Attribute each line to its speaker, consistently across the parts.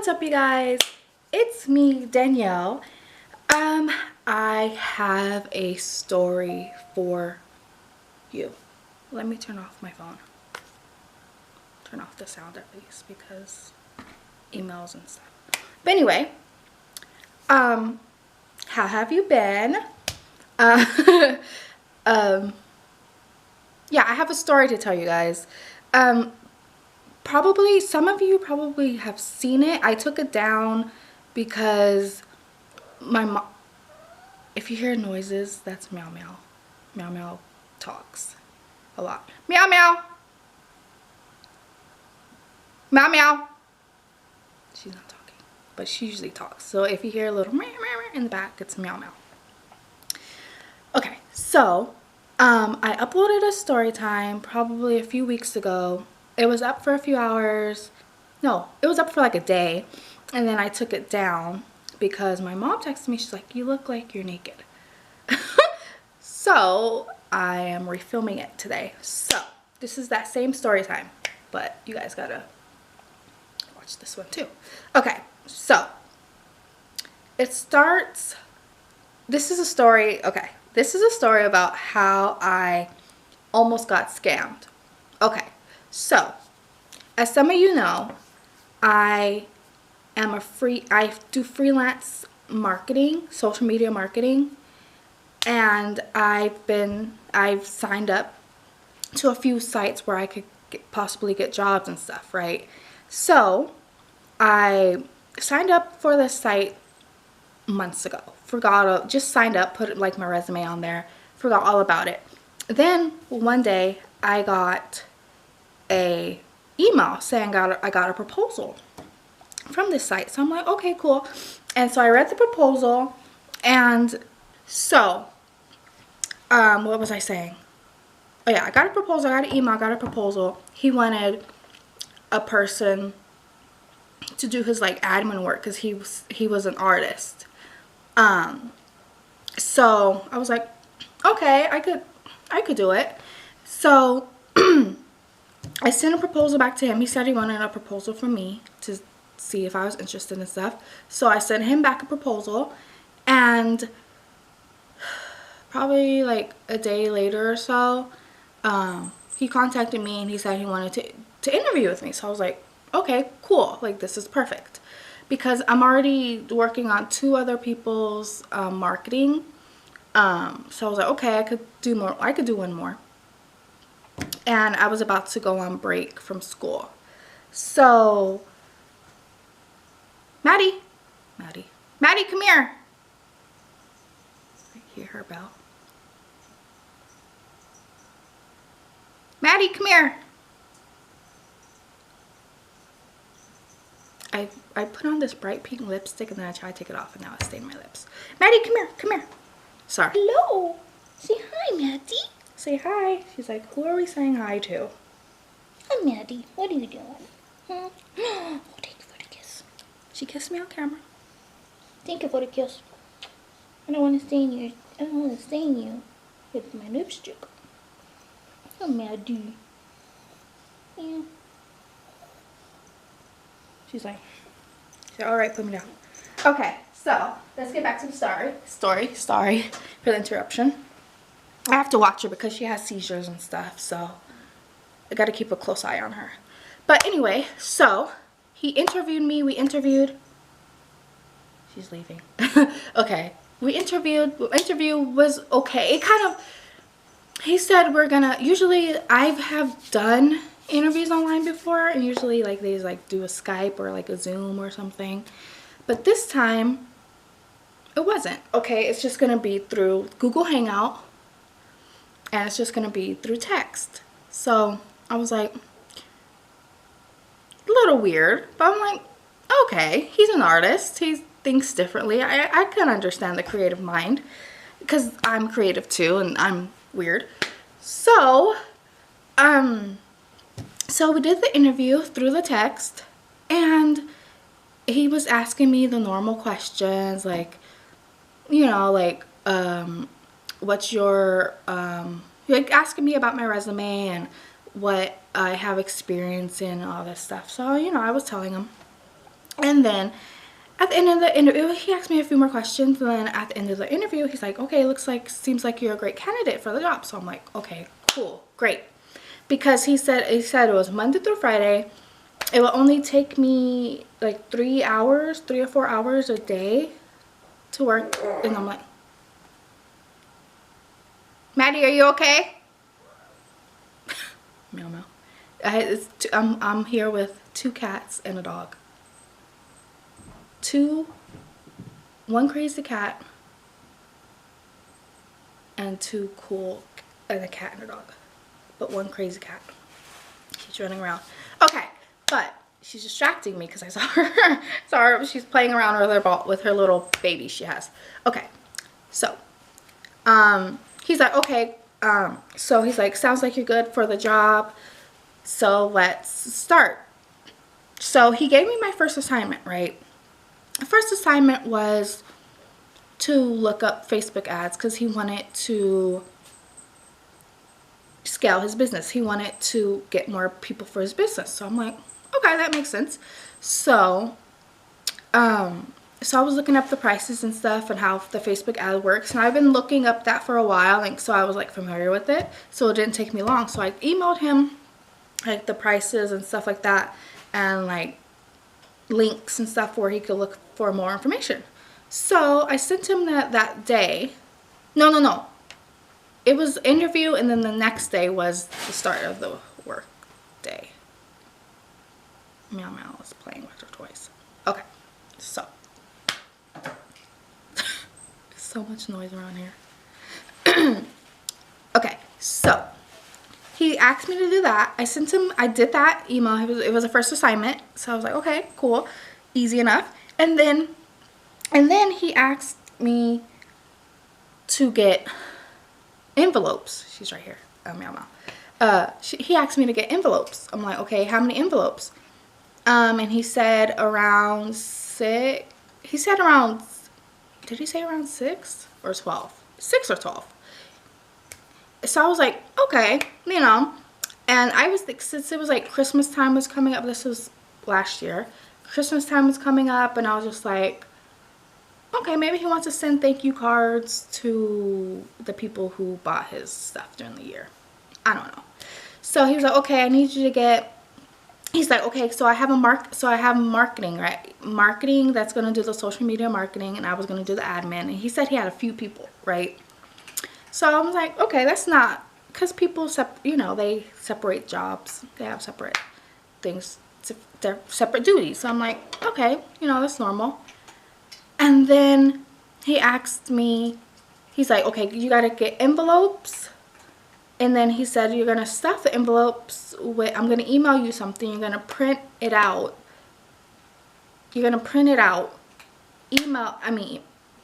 Speaker 1: What's up, you guys? It's me, Danielle. I have a story for you. Let me turn off my phone. Turn off the sound at least, because emails and stuff. But anyway, how have you been? Yeah, I have a story to tell you guys. Probably some of you probably have seen it. I took it down because my mom, if you hear noises, that's meow meow. Meow meow talks a lot. Meow meow. Meow meow. She's not talking, but she usually talks. So if you hear a little meow meow in the back, it's meow meow. Okay, so I uploaded a story time probably a few weeks ago. It was up for a few hours. No, it was up for like a day. And then I took it down because my mom texted me. She's like, you look like you're naked. So I am refilming it today. So this is that same story time, but you guys gotta watch this one too. Okay, so it starts. This is a story. Okay, this is a story about how I almost got scammed. Okay. So, as some of you know, I do freelance marketing, social media marketing, and I've signed up to a few sites where I could possibly get jobs and stuff, right? So, I signed up for this site months ago. Just signed up, put like my resume on there, forgot all about it. Then one day I got a email saying I got a proposal from this site. So I'm like, okay, cool. And so I read the proposal, and so what was I saying? Oh yeah, I got a proposal, I got an email, I got a proposal. He wanted a person to do his like admin work because he was an artist. So I was like, okay, I could do it. So I sent a proposal back to him. He said he wanted a proposal from me to see if I was interested in stuff. So I sent him back a proposal, and probably like a day later or so, he contacted me and he said he wanted to interview with me. So I was like, okay, cool. Like, this is perfect. Because I'm already working on 2 other people's marketing. So I was like, okay, I could do more. I could do one more. And I was about to go on break from school. So, Maddie, come here. I hear her bell. Maddie, come here. I put on this bright pink lipstick and then I tried to take it off and now it's stained my lips. Maddie, come here. Sorry.
Speaker 2: Hello. Say hi, Maddie.
Speaker 1: Say hi. She's like, who are we saying hi to?
Speaker 2: Hi, Maddie. What are you doing? Oh, thank you for the kiss.
Speaker 1: She kissed me on camera.
Speaker 2: Thank you for the kiss. I don't want to stain you. I don't want to stain you with my lipstick. Oh, Maddie. Yeah.
Speaker 1: She's like, all right, put me down. Okay, so let's get back to the story. Sorry for the interruption. I have to watch her because she has seizures and stuff, so I got to keep a close eye on her. But anyway, so he interviewed me. We interviewed. She's leaving. Okay, we interviewed. The interview was okay. It kind of. He said we're gonna. Usually, I have done interviews online before, and usually like they like do a Skype or like a Zoom or something, but this time it wasn't. Okay, it's just gonna be through Google Hangout, and it's just gonna be through text. So I was like, a little weird, but I'm like, okay, he's an artist, he thinks differently. I can understand the creative mind because I'm creative too and I'm weird. So so we did the interview through the text, and he was asking me the normal questions, like, you know, like, what's your, like asking me about my resume and what I have experience in, all this stuff. So, you know, I was telling him. And then at the end of the interview, he asked me a few more questions. And then at the end of the interview, he's like, okay, seems like you're a great candidate for the job. So I'm like, okay, cool, great. Because he said it was Monday through Friday. It will only take me like 3 or 4 hours a day to work. And I'm like, Maddie, are you okay? Meow meow. I'm here with 2 cats and a dog. 1 crazy cat and 2 cool, and a cat and a dog. But 1 crazy cat. She's running around. Okay, but she's distracting me because I saw her. She's playing around with her ball, with her little baby she has. Okay, so he's like, okay, so he's like, sounds like you're good for the job, so let's start. So he gave me my first assignment, right? The first assignment was to look up Facebook ads because he wanted to scale his business. He wanted to get more people for his business. So I'm like, okay, that makes sense. So I was looking up the prices and stuff and how the Facebook ad works, and I've been looking up that for a while, like, so I was like familiar with it, so it didn't take me long. So I emailed him like the prices and stuff like that, and like links and stuff where he could look for more information. So I sent him that day. No. It was interview, and then the next day was the start of the work day. Meow Meow is playing with her toys. Okay, so so much noise around here. Okay, so he asked me to do that. I did that email. It was a first assignment, so I was like, okay, cool, easy enough. And then he asked me to get envelopes. She's right here. Meow Meow. He asked me to get envelopes. I'm like, okay, how many envelopes? And he said around 6. He said around, did he say around 6 or 12? 6 or 12. So I was like, okay, you know. And I was, since it was like Christmas time was coming up, this was last year, Christmas time was coming up, and I was just like, okay, maybe he wants to send thank you cards to the people who bought his stuff during the year. I don't know. So he was like, okay, I need you to get, he's like, okay, so I have marketing, right? Marketing that's going to do the social media marketing, and I was going to do the admin. And he said he had a few people, right? So I was like, okay, that's not, because people, they separate jobs. They have separate things, they're separate duties. So I'm like, okay, that's normal. And then he asked me, he's like, okay, you got to get envelopes. And then he said, you're going to stuff the envelopes with, I'm going to email you something. You're going to print it out.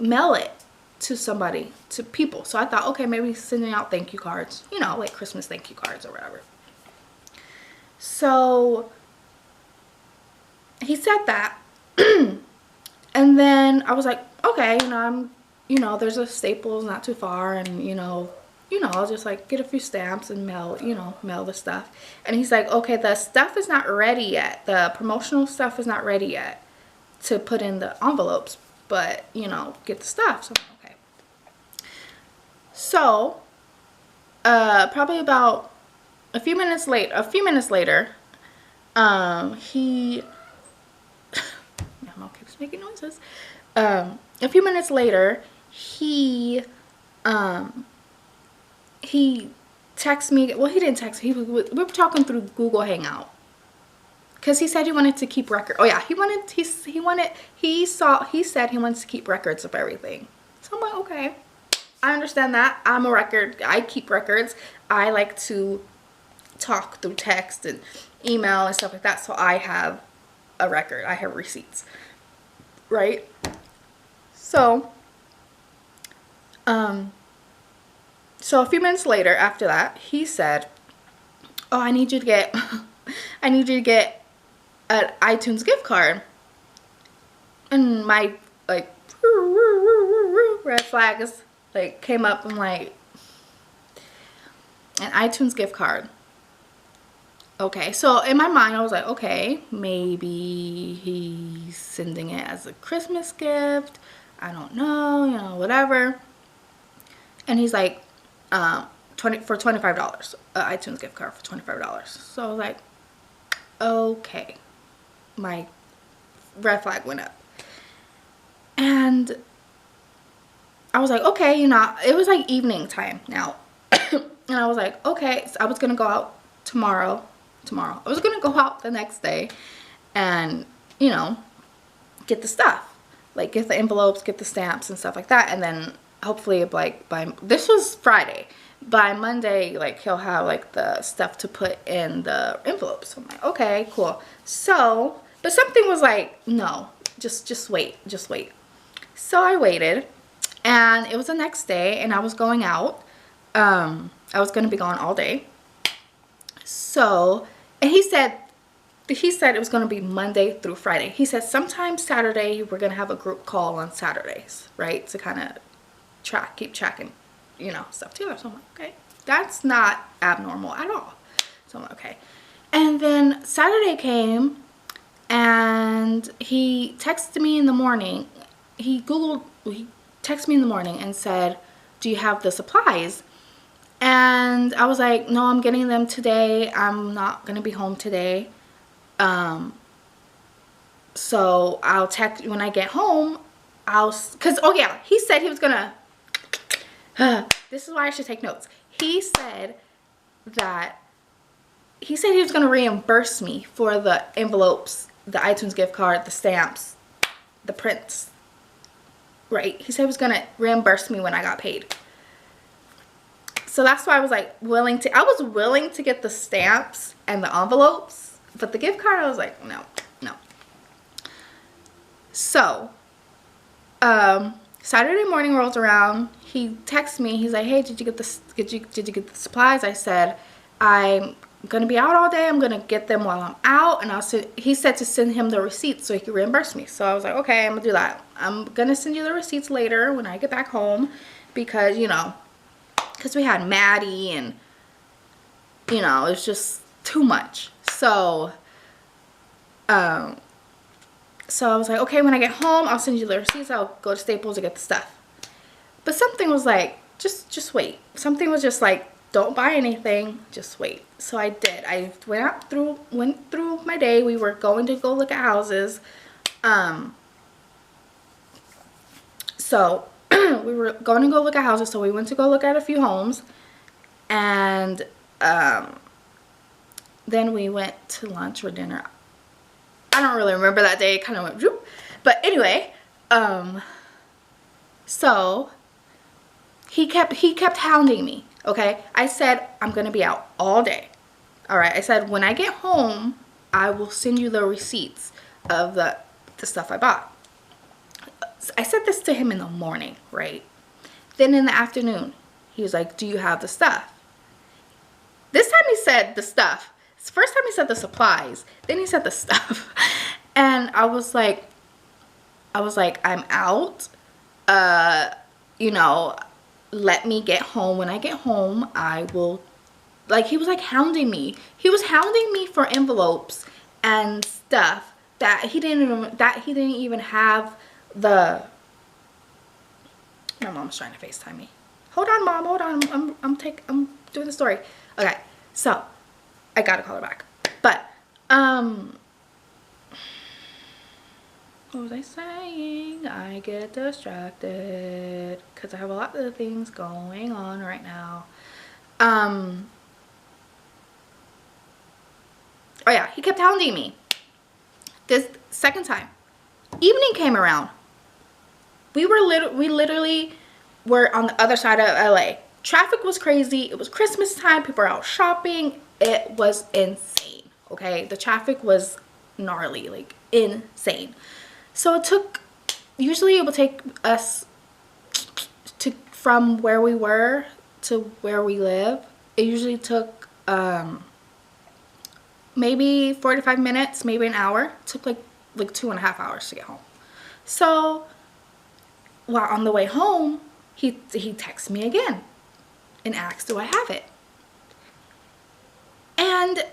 Speaker 1: Mail it to somebody, to people. So I thought, okay, maybe he's sending out thank you cards, like Christmas thank you cards or whatever. So he said that. And then I was like, okay, there's a Staples not too far, and I'll just like get a few stamps and mail the stuff. And he's like, okay, the stuff is not ready yet. The promotional stuff is not ready yet to put in the envelopes, but get the stuff. So okay. So probably about a few minutes later, he keeps making noises. A few minutes later, he texted me. Well, he didn't text me. We were talking through Google Hangout, because he said he wanted to keep record. Oh yeah, he said he wants to keep records of everything. So I'm like, okay, I understand that. I'm a record. I keep records. I like to talk through text and email and stuff like that. So I have a record. I have receipts, right? So so a few minutes later, after that, he said, oh, I need you to get an iTunes gift card. And my like red flags like came up. I'm like, an iTunes gift card. Okay, so in my mind, I was like, okay, maybe he's sending it as a Christmas gift. I don't know, you know, whatever. And he's like, 25, iTunes gift card for $25. So I was like, okay, my red flag went up. And I was like, okay, you know, it was like evening time now. And I was like, okay, so I was gonna go out tomorrow. I was gonna go out the next day and, you know, get the stuff. Like get the envelopes, get the stamps and stuff like that. And then hopefully like this was Friday. By Monday, like he'll have like the stuff to put in the envelopes. So I'm like, okay, cool. So, but something was like, no, just wait. So I waited, and it was the next day, and I was going out. I was gonna be gone all day. So, and he said it was gonna be Monday through Friday. He said sometimes Saturday we're gonna have a group call on Saturdays, right? To kind of keep tracking, you know, stuff together. So I'm like, okay, that's not abnormal at all. So I'm like, okay. And then Saturday came, and he texted me in the morning. He texted me in the morning and said, do you have the supplies? And I was like, no, I'm getting them today. I'm not going to be home today. So I'll text when I get home. Because, oh yeah, he said he was going to, this is why I should take notes. He said he was going to reimburse me for the envelopes, the iTunes gift card, the stamps, the prints. Right? He said he was going to reimburse me when I got paid. So that's why I was like I was willing to get the stamps and the envelopes, but the gift card, I was like, no. So, Saturday morning rolls around. He texts me. He's like, hey, did you get the supplies? I said, I'm gonna be out all day. I'm gonna get them while I'm out, and he said to send him the receipts so he could reimburse me. So I was like, okay, I'm gonna do that. I'm gonna send you the receipts later when I get back home, because you know, because we had Maddie, and you know, it's just too much. So I was like, okay, when I get home, I'll send you the receipts. I'll go to Staples to get the stuff. But something was like, just wait. Something was just like, don't buy anything, just wait. So I did. I went through my day. We were going to go look at houses. So we were going to go look at houses. So we went to go look at a few homes, and then we went to lunch or dinner. I don't really remember that day. It kind of went whoop. But anyway, so he kept hounding me. Okay, I said I'm gonna be out all day. All right, I said when I get home, I will send you the receipts of the stuff I bought. I said this to him in the morning, right? Then in the afternoon, he was like, do you have the stuff? This time he said the stuff. First time he said the supplies. Then he said the stuff. And I was like, I'm out. You know, let me get home. When I get home, I will, like, he was like hounding me. He was hounding me for envelopes and stuff that he didn't even have the. My mom's trying to FaceTime me. Hold on, Mom, hold on. I'm doing the story. Okay, so I gotta call her back. But what was I saying? I get distracted because I have a lot of things going on right now. Oh yeah, he kept hounding me. This second time, evening came around. We literally were on the other side of LA. Traffic was crazy. It was Christmas time. People were out shopping. It was insane. Okay, the traffic was gnarly, like insane. So usually it would take us from where we were to where we live. It usually took maybe 45 minutes, maybe an hour. It took like 2.5 hours to get home. So while on the way home, he texts me again and asks, do I have it? And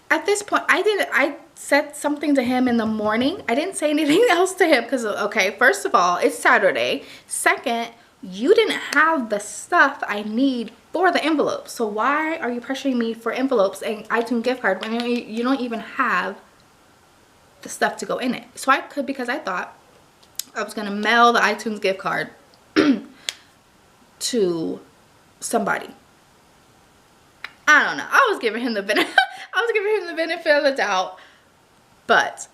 Speaker 1: at this point, I said something to him in the morning. I didn't say anything else to him because, okay, first of all, it's Saturday. Second, you didn't have the stuff I need for the envelopes. So why are you pressuring me for envelopes and iTunes gift card when you don't even have the stuff to go in it? So because I thought I was going to mail the iTunes gift card to somebody. I don't know. I was giving him the benefit of the doubt. But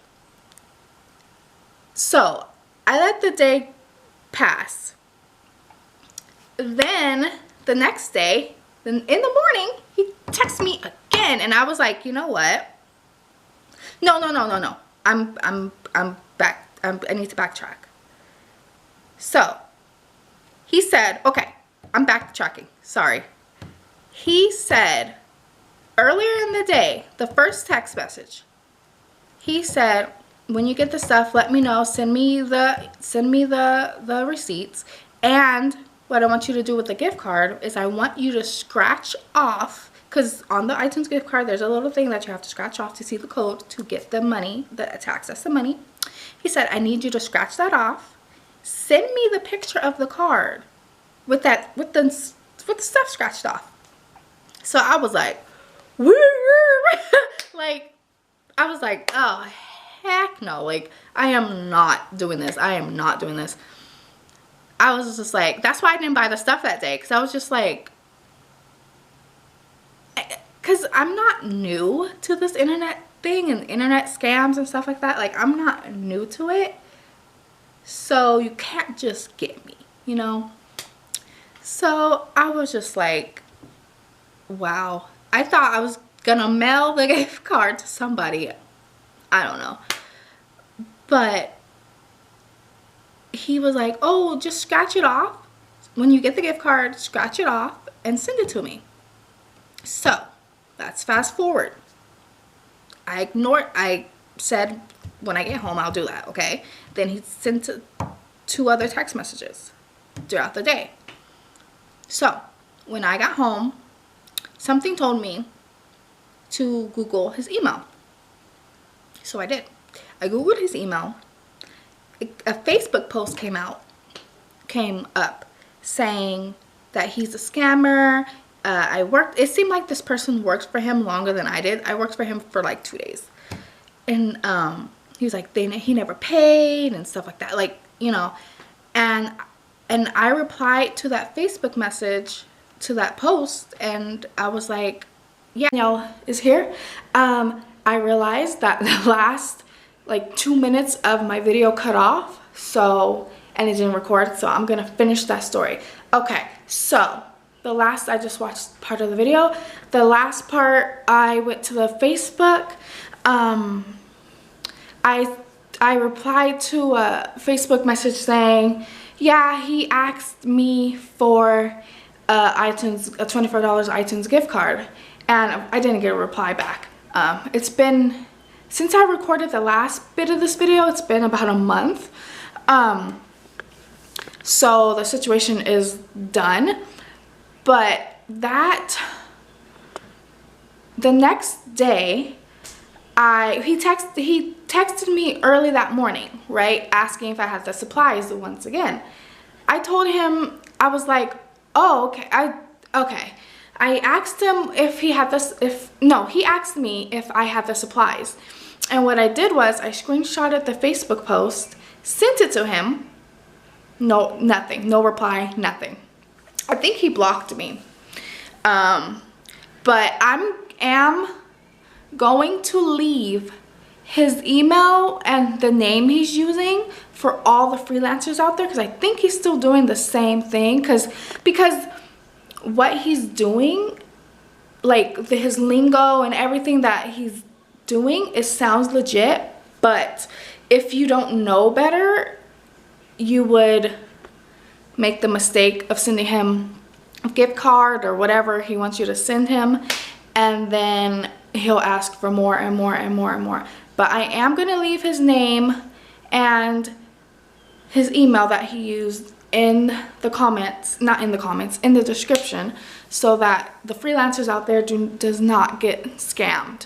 Speaker 1: so I let the day pass. Then the next day, in the morning, he texted me again, and I was like, you know what? No. I'm back. I need to backtrack. So he said, okay, I'm backtracking. Sorry. He said earlier in the day, the first text message, he said, when you get the stuff, let me know. Send me the receipts. And what I want you to do with the gift card is I want you to scratch off, because on the iTunes gift card, there's a little thing that you have to scratch off to see the code to get the money, to access the money. He said, I need you to scratch that off. Send me the picture of the card with the stuff scratched off. So I was like, woo! Like, I was like, oh, heck no. Like, I am not doing this. I am not doing this. I was just like, that's why I didn't buy the stuff that day. Because I was just like, because I'm not new to this internet thing and internet scams and stuff like that. Like, I'm not new to it. So you can't just get me, you know? So I was just like, wow. I thought I was gonna mail the gift card to somebody. I don't know. But he was like, oh, just scratch it off. When you get the gift card, scratch it off and send it to me. So let's fast forward. I said, when I get home, I'll do that, okay? Then he sent 2 other text messages throughout the day. So when I got home, something told me to Google his email. So I did. I Googled his email. A Facebook post came up saying that he's a scammer. It seemed like this person worked for him longer than I did. I worked for him for like 2 days. And he was like, he never paid and stuff like that. Like, you know, and I replied to that Facebook message, to that post, and I was like, yeah, is here. I realized that the last like 2 minutes of my video cut off, and it didn't record, so I'm gonna finish that story. Okay, so I just watched part of the video. The last part, I went to the Facebook. I replied to a Facebook message saying, yeah, he asked me for a $24 iTunes gift card, and I didn't get a reply back. It's been, since I recorded the last bit of this video, it's been about a month. So the situation is done, but the next day, he texted me early that morning, right, asking if I had the supplies once again. I told him, I was like, oh, okay, okay. I asked him if he had this, he asked me if I had the supplies. And what I did was I screenshotted the Facebook post, sent it to him. No, nothing, no reply, nothing. I think he blocked me. But I am going to leave his email and the name he's using for all the freelancers out there, because I think he's still doing the same thing, because what he's doing, like his lingo and everything that he's doing, it sounds legit, but if you don't know better, you would make the mistake of sending him a gift card or whatever he wants you to send him, and then he'll ask for more and more and more and more. But I am going to leave his name and his email that he used in the comments, not in the comments, in the description, so that the freelancers out there does not get scammed.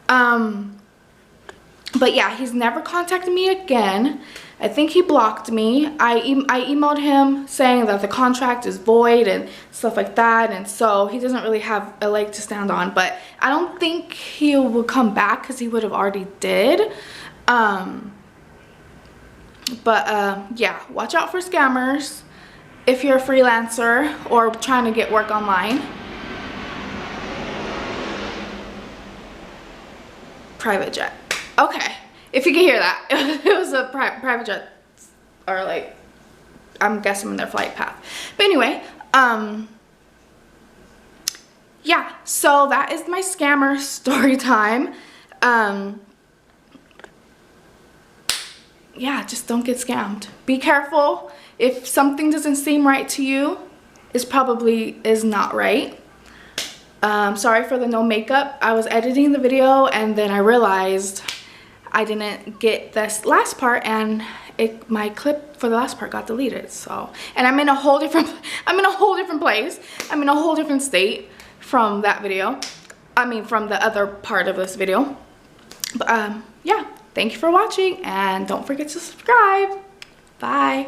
Speaker 1: But yeah, he's never contacted me again. I think he blocked me. I emailed him saying that the contract is void and stuff like that, and so he doesn't really have a leg to stand on. But I don't think he will come back because he would have already did. Yeah, watch out for scammers if you're a freelancer or trying to get work online. Private jet. Okay, if you can hear that, it was a private jet, or like, I'm guessing in their flight path. But anyway, yeah, so that is my scammer story time. Yeah, just don't get scammed. Be careful. If something doesn't seem right to you, it probably is not right. Sorry for the no makeup. I was editing the video and then I realized I didn't get this last part, and my clip for the last part got deleted. So, and I'm in a whole different place. I'm in a whole different state from that video. I mean, from the other part of this video. But yeah, thank you for watching, and don't forget to subscribe. Bye.